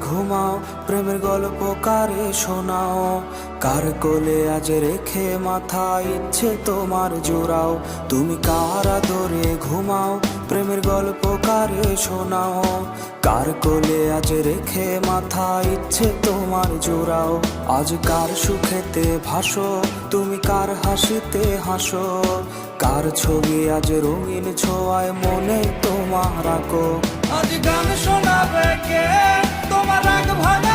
ঘুমাও, প্রেমের গল্প কারে শোনাও। কার কোলে আজ রেখে মাথা ইচ্ছে তোমার জোড়াও। তুমি কার আদরে ঘুমাও, প্রেমের গল্প কারে শোনাও। কার কোলে আজ রেখে মাথা ইচ্ছে তোমার জোড়াও। আজ কার সুখেতে ভাসো, তুমি কার হাসিতে হাসো। কার ছবি আজ রঙিন ছোঁয়ায় মনে তোমার আঁকো। আজ গান শোনাবে কে, তোমার রাগ ভাঙা